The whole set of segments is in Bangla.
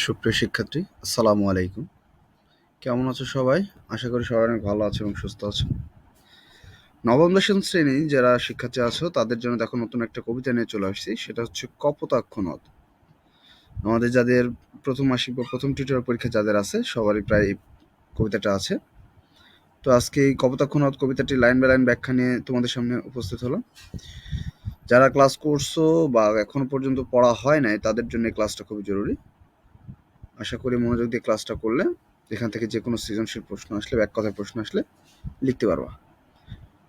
সুপ্রিয় শিক্ষার্থী, আসসালামু আলাইকুম। কেমন আছো সবাই? আশা করি সবাই অনেক ভালো আছো এবং সুস্থ আছো। নবম দশম শ্রেণী যারা শিক্ষার্থী আছো তাদের জন্য দেখো নতুন একটা কবিতা নিয়ে চলে আসছি। সেটা হচ্ছে কপোতাক্ষ নদ। আমাদের যাদের প্রথম মাসিক বা প্রথম টিউটোরিয়াল পরীক্ষা যাদের আছে সবারই প্রায় এই কবিতাটা আছে। তো আজকে এই কপোতাক্ষ নদ কবিতাটি লাইন বাই লাইন ব্যাখ্যা নিয়ে তোমাদের সামনে উপস্থিত হলো। যারা ক্লাস করছো বা এখনো পর্যন্ত পড়া হয় নাই তাদের জন্য এই ক্লাসটা খুবই জরুরি। আশা করি মনোযোগ দিয়ে ক্লাসটা করলে এখান থেকে যে কোনো সৃজনশীল প্রশ্ন আসলে বা এক কথায় প্রশ্ন আসলে লিখতে পারবা।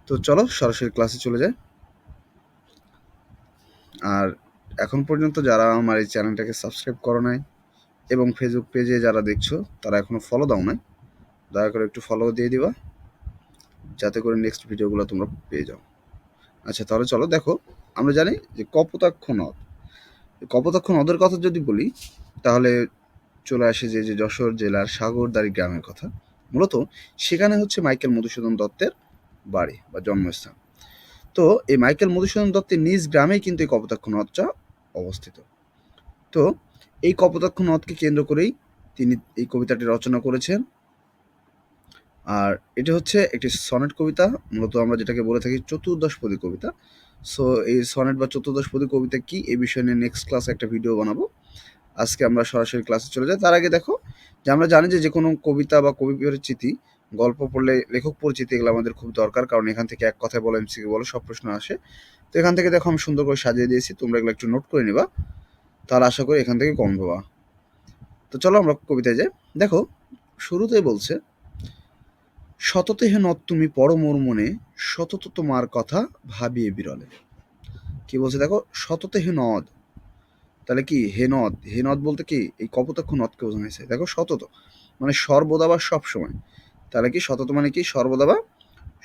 তো চলো সরাসরি ক্লাসে চলে যাই। আর এখন পর্যন্ত যারা আমার এই চ্যানেলটাকে সাবস্ক্রাইব করো নাই এবং ফেসবুক পেজে যারা দেখছো তারা এখনো ফলো দাও নাই, দয়া করে একটু ফলো দিয়ে দিবা যাতে করে নেক্সট ভিডিওগুলো তোমরা পেয়ে যাও। আচ্ছা তাহলে চলো দেখো, আমরা জানি যে কপোতাক্ষ নদ, কপোতাক্ষ নদের কথা যদি বলি তাহলে চলে আসে যে যশোর জেলার সাগরদাড়ি গ্রামের কথা। মূলত সেখানে হচ্ছে মাইকেল মধুসূদন দত্তের বাড়ি বা জন্মস্থান। তো এই মাইকেল মধুসূদন দত্তের নিজ গ্রামেই কিন্তু এই কপোতাক্ষ নদটা অবস্থিত। তো এই কপোতাক্ষ নদকে কেন্দ্র করেই তিনি এই কবিতাটি রচনা করেছেন। আর এটা হচ্ছে একটি সনেট কবিতা, মূলত আমরা যেটাকে বলে থাকি চতুর্দশপদী কবিতা। সো এই সনেট বা চতুর্দশপদী কবিতা কি এই বিষয় নিয়ে নেক্সট ক্লাসে একটা ভিডিও বানাবো। আজকে আমরা সরাসরি ক্লাসে চলে যাই। তার আগে দেখো যে আমরা জানি যে কোনো কবিতা বা কবি পরিচিতি, গল্প পড়লে লেখক পরিচিতি এগুলো আমাদের খুব দরকার, কারণ এখান থেকে এক কথায় বলো এমসিকিউ বলো সব প্রশ্ন আসে। তো এখান থেকে দেখো আমি সুন্দর করে সাজিয়ে দিয়েছি, তোমরা এগুলো একটু নোট করে নিবা, তাহলে আশা করি এখান থেকে কম পাবা। তো চলো আমরা কবিতায় যাই। দেখো শুরুতেই বলছে, সততে হে নদ তুমি পড়ো মোর মনে, সতত তোমার কথা ভাবিয়ে বিরলে। কি বলছে দেখো, সততে হে নদ, তাহলে কি হে নদ, হে নদ বলতে কি এই কপোতাক্ষ নদকে বোঝানো হয়েছে। দেখো সতত মানে সর্বদা বা সবসময়, তাহলে কি সতত মানে কি সর্বদা বা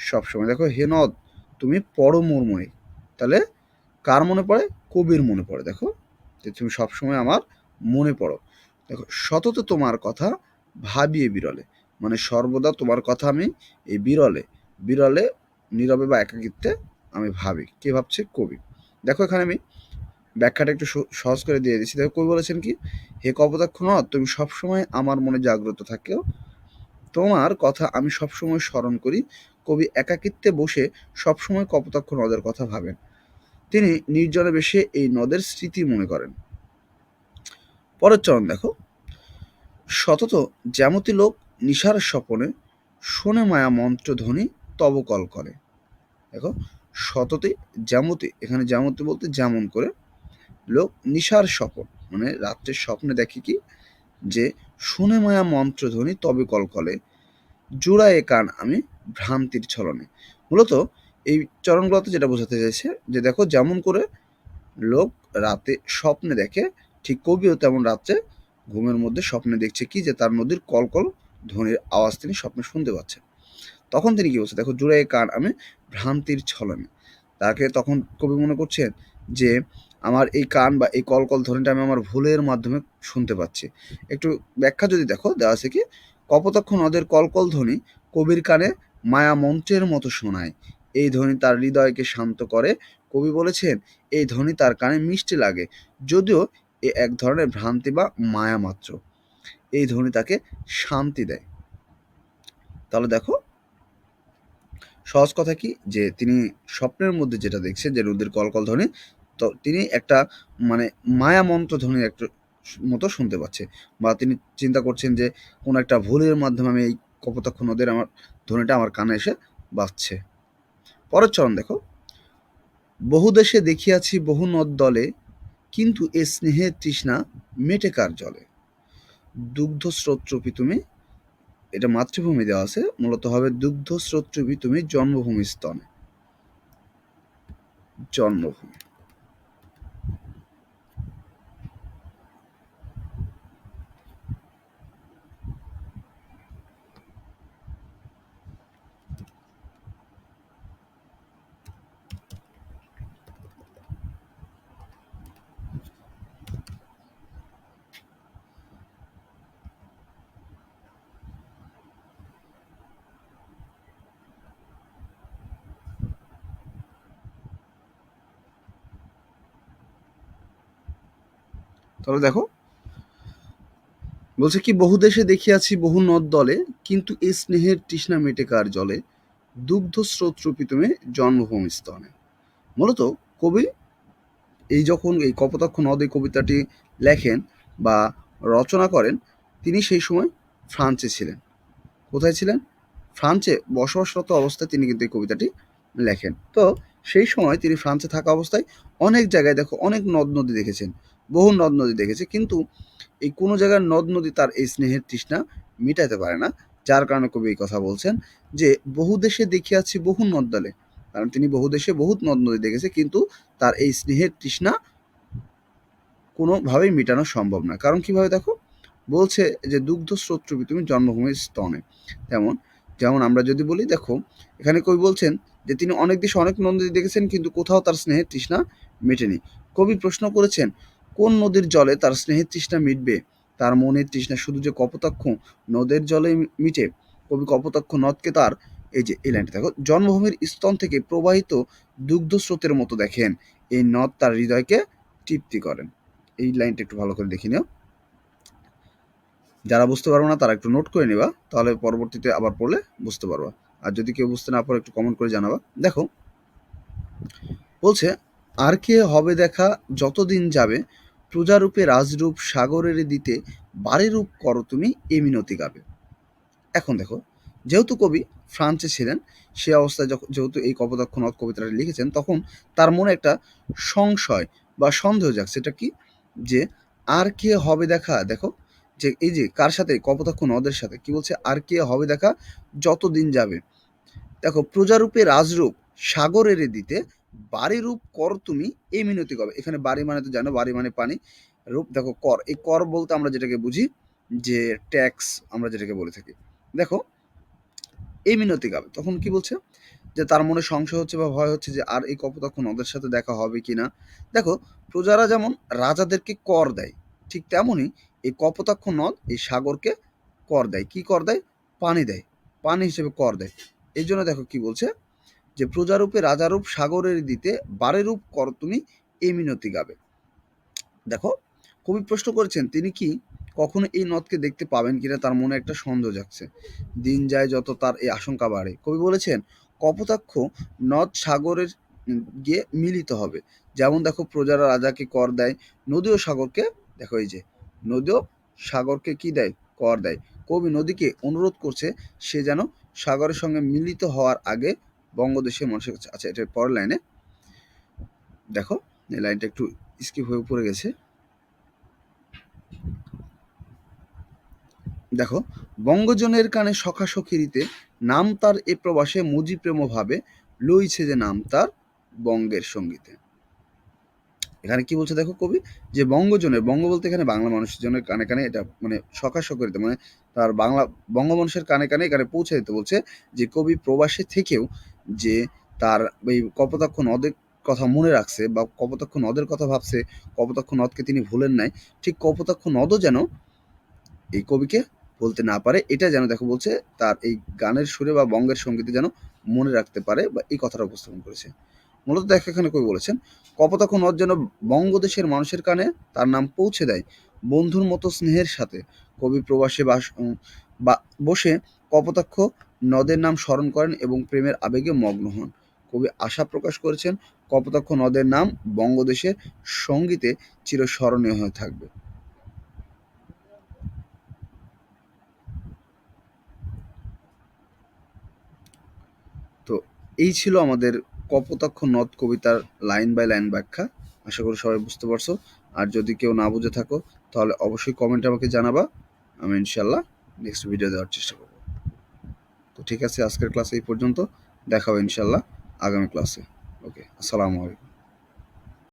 সবসময়। দেখো হে নদ তুমি পড়ো মোর মনে, তাহলে কার মনে পড়ে? কবির মনে পড়ে। দেখো যে তুমি সবসময় আমার মনে পড়ো। দেখো সতত তোমার কথা ভাবিয়ে বিরলে, মানে সর্বদা তোমার কথা আমি এই বিরলে, বিরলে নীরবে বা একাকিত্বে আমি ভাবি। কে ভাবছে? কবি। দেখো এখানে আমি ব্যাখ্যাটা একটু সহজ করে দিয়ে দিচ্ছি। দেখো কবি বলেছেন কি, হে কপোতাক্ষ নদ তুমি সবসময় আমার মনে জাগ্রত থাকেও, তোমার কথা আমি সবসময় স্মরণ করি। কবি একাকিত্বে বসে সবসময় কপোতাক্ষ নদের কথা ভাবেন। তিনি নির্জনে বেশে এই নদের স্মৃতি মনে করেন। পরের চরণ দেখো, সতত জ্যামতি লোক নিশার স্বপনে, শোনে মায়া মন্ত্র ধ্বনি তব কল করে। দেখো সততে জ্যামতি, এখানে জ্যামতি বলতে যেমন করে, লোক নিশার স্বপন মানে রাত্রের স্বপ্নে দেখে কি, যে শুনে মায়া মন্ত্রধ্বনি তবে কলকলে, জোড়ায়ে কান আমি ভ্রান্তির ছলনে। মূলত এই চরণগুলোতে যেটা বোঝাতে চাইছে যে দেখো যেমন করে লোক রাতে স্বপ্নে দেখে, ঠিক কবিও তেমন রাত্রে ঘুমের মধ্যে স্বপ্নে দেখছে কি, যে তার নদীর কলকল ধ্বনির আওয়াজ তিনি স্বপ্নে শুনতে পাচ্ছেন। তখন তিনি কি বলছে দেখো, জোড়ায়ে কান আমি ভ্রান্তির ছলনে, তাকে তখন কবি মনে করছেন যে আমার এই কান বা এই কলকল ধ্বনিটা আমি আমার ভুলের মাধ্যমে শুনতে পাচ্ছি। একটু ব্যাখ্যা যদি দেখো, দেওয়া আছে কি, কপোতাক্ষ নদের কলকল ধ্বনি কবির কানে মায়া মন্ত্রের মতো শোনায়, এই ধ্বনি তার হৃদয়কে শান্ত করে। কবি বলেছেন এই ধ্বনি তার কানে মিষ্টি লাগে, যদিও এ এক ধরনের ভ্রান্তি বা মায়া মাত্র, এই ধ্বনি তাকে শান্তি দেয়। তাহলে দেখো সহজ কথা কি, যে তিনি স্বপ্নের মধ্যে যেটা দেখছেন যে নদীর কলকল ধ্বনি, তো তিনি একটা মানে মায়া মন্ত্র ধ্বনির একটা মতো শুনতে পাচ্ছে, বা তিনি চিন্তা করছেন যে কোনো একটা ভুলের মাধ্যমে আমি এই কপোতাক্ষ নদীর আমার ধ্বনিটা আমার কানে এসে বাজছে। পরের চরণ দেখো, বহু দেশে দেখিয়াছি বহু নদ দলে, কিন্তু এ স্নেহের তৃষ্ণা মেটে কার জলে। দুগ্ধ স্রোতরূপী তুমি, এটা মাতৃভূমি দেওয়া আছে, মূলত হবে দুগ্ধ স্রোতরূপী তুমি জন্মভূমি স্তনে, জন্মভূমি। তাহলে দেখো বলছে কি, বহু দেশে দেখিয়াছি বহু নদ দলে, কিন্তু এই স্নেহের তৃষ্ণা মেটে কার জলে, দুগ্ধ স্রোতরূপী তুমি জন্মভূমি স্তনে। মূলত কবি এই যখন এই কপোতাক্ষ নদ এই কবিতাটি লেখেন বা রচনা করেন, তিনি সেই সময় ফ্রান্সে ছিলেন। কোথায় ছিলেন? ফ্রান্সে বসবাসরত অবস্থায় তিনি কিন্তু এই কবিতাটি লেখেন। তো সেই সময় তিনি ফ্রান্সে থাকা অবস্থায় অনেক জায়গায় দেখো অনেক নদ নদী দেখেছেন, বহু নদ নদী দেখেছে, কিন্তু এই কোনো জায়গার নদ নদী তার এই স্নেহের তৃষ্ণা মিটাতে পারে না। যার কারণে কবি এই কথা বলছেন যে বহু দেশে দেখিয়াছি বহু নদ দলে, কারণ তিনি বহু দেশে বহুত নদ নদী দেখেছে, কিন্তু তার এই স্নেহের তৃষ্ণা কোনোভাবেই মেটানো সম্ভব না। কারণ কিভাবে দেখো, বলছে যে দুগ্ধ স্রোতরূপী তুমি জন্মভূমির স্তনে। তেমন যেমন আমরা যদি বলি, দেখো এখানে কবি বলছেন যে তিনি অনেক দেশে অনেক নদী দেখেছেন, কিন্তু কোথাও তার স্নেহের তৃষ্ণা মেটেনি। কবি প্রশ্ন করেছেন কোন নদীর জলে তার স্নেহের তৃষ্ণা মিটবে? তার মনের তৃষ্ণা শুধু যে কপোতাক্ষ নদের জলে মিটে? কবি কপোতাক্ষ নদকে তার এই যে এই লাইনটা দেখো, জন্মভূমির স্তন থেকে প্রবাহিত দুগ্ধ স্রোতের মতো দেখেন, এই নদ তার হৃদয়কে তৃপ্তি করেন। এই লাইনটা একটু ভালো করে দেখে নিও। যারা বুঝতে পারবো না তারা একটু নোট করে নেবা, তাহলে পরবর্তীতে আবার পড়লে বুঝতে পারবা। আর যদি কেউ বুঝতে না পারো একটু কমেন্ট করে জানাবা। দেখো বলছে, আর কে হবে দেখা যতদিন যাবে, প্রজারূপে রাজরূপ সাগরের দিতে বারে রূপ করো তুমি এ মিনতি গাবে। এখন দেখো, যেহেতু কবি ফ্রান্সে ছিলেন, সে অবস্থায় যখন যেহেতু এই কপোতাক্ষ নদ কবিতাটা লিখেছেন, তখন তার মনে একটা সংশয় বা সন্দেহ জাগছে। সেটা কি? যে আর কে হবে দেখা, দেখো যে এই যে কার সাথে, কপোতাক্ষ নদের সাথে। কি বলছে? আর কে হবে দেখা যতদিন যাবে। দেখো, প্রজারূপে রাজরূপ সাগরের দিতে বাড়ি রূপ কর তুমি এই মিনতি কবে। এখানে বাড়ি মানে তো জানো, বাড়ি মানে পানি, রূপ দেখো কর, এই কর বলতে আমরা যেটাকে বুঝি যে ট্যাক্স, আমরা যেটাকে বলে থাকি। দেখো এই মিনতি গাবে, তখন কি বলছে যে তার মনে সংশয় হচ্ছে বা ভয় হচ্ছে যে আর এই কপোতাক্ষ নদের সাথে দেখা হবে কিনা। দেখো, প্রজারা যেমন রাজাদেরকে কর দেয়, ঠিক তেমনই এই কপোতাক্ষ নদ এই সাগরকে কর দেয়। কি কর দেয়? পানি দেয়, পানি হিসেবে কর দেয়। এই জন্য দেখো কি বলছে যে প্রজারূপে রাজারূপ সাগরের দিতে বারে রূপ কর তুমি এই মিনতি গাবে। দেখো, কবি প্রশ্ন করেছেন তিনি কি কখনো এই নদকে দেখতে পাবেন কিনা, তার মনে একটা সন্দেহ জাগছে। দিন যায় যত তার এই আশঙ্কা বাড়ে। কবি বলেছেন কপোতাক্ষ নদ সাগরের গিয়ে মিলিত হবে। যেমন দেখো প্রজারা রাজাকে কর দেয়, নদী ও সাগরকে, দেখো এই যে নদীও সাগরকে কি দেয়? কর দেয়। কবি নদীকে অনুরোধ করছে সে যেন সাগরের সঙ্গে মিলিত হওয়ার আগে বঙ্গদেশের মানুষের কাছে। আচ্ছা, এটা পরের লাইনে দেখো, এই লাইনটা একটু স্কিপ হয়ে পড়ে গেছে। দেখো, বঙ্গজনের কানে সখা সখিরিতে নাম তার এ প্রবাসে মুজি প্রেম ভাবে লইছে যে নাম তার বঙ্গের সঙ্গীতে। এখানে কি বলছে দেখো কবি, যে বঙ্গজনের, বঙ্গ বলতে এখানে বাংলা মানুষের জন্য কানে কানে, এটা মানে সখা সখরিতে মানে তার বাংলা বঙ্গ মানুষের কানে কানে এখানে পৌঁছে দিতে বলছে যে কবি প্রবাসে থেকেও যে তার এই কপোতাক্ষ নদের কথা মনে রাখছে বা কপোতাক্ষ নদের কথা ভাবছে, কপোতাক্ষ নদকে তিনি ভুলেন নাই, ঠিক কপোতাক্ষ নদও যেন এই কবিকে বলতে না পারে, এটা যেন দেখো বলছে তার এই গানের সুরে বা বঙ্গের সঙ্গীতে যেন মনে রাখতে পারে, বা এই কথাটা উপস্থাপন করেছে। মূলত দেখো এখানে কবি বলেছেন কপোতাক্ষ নদ যেন বঙ্গদেশের মানুষের কানে তার নাম পৌঁছে দেয় বন্ধুর মতো স্নেহের সাথে। কবি প্রবাসে বসে কপোতাক্ষ নদের নাম স্মরণ করেন এবং প্রেমের আবেগে মগ্ন হন। কবি আশা প্রকাশ করেছেন কপোতাক্ষ নদের নাম বঙ্গদেশের সঙ্গীতে চিরস্মরণীয় হয়ে থাকবে। তো এই ছিল আমাদের কপোতাক্ষ নদ কবিতার লাইন বাই লাইন ব্যাখ্যা। আশা করি সবাই বুঝতে পারছো। আর যদি কেউ না বুঝে থাকো তাহলে অবশ্যই কমেন্টে আমাকে জানাবা, আমি ইনশাল্লাহ নেক্সট ভিডিও দেওয়ার চেষ্টা করব। তো ঠিক আছে, আজকের ক্লাসে এই পর্যন্ত, দেখা হবে ইনশাল্লাহ আগামী ক্লাসে। ওকে, আসসালামু আলাইকুম।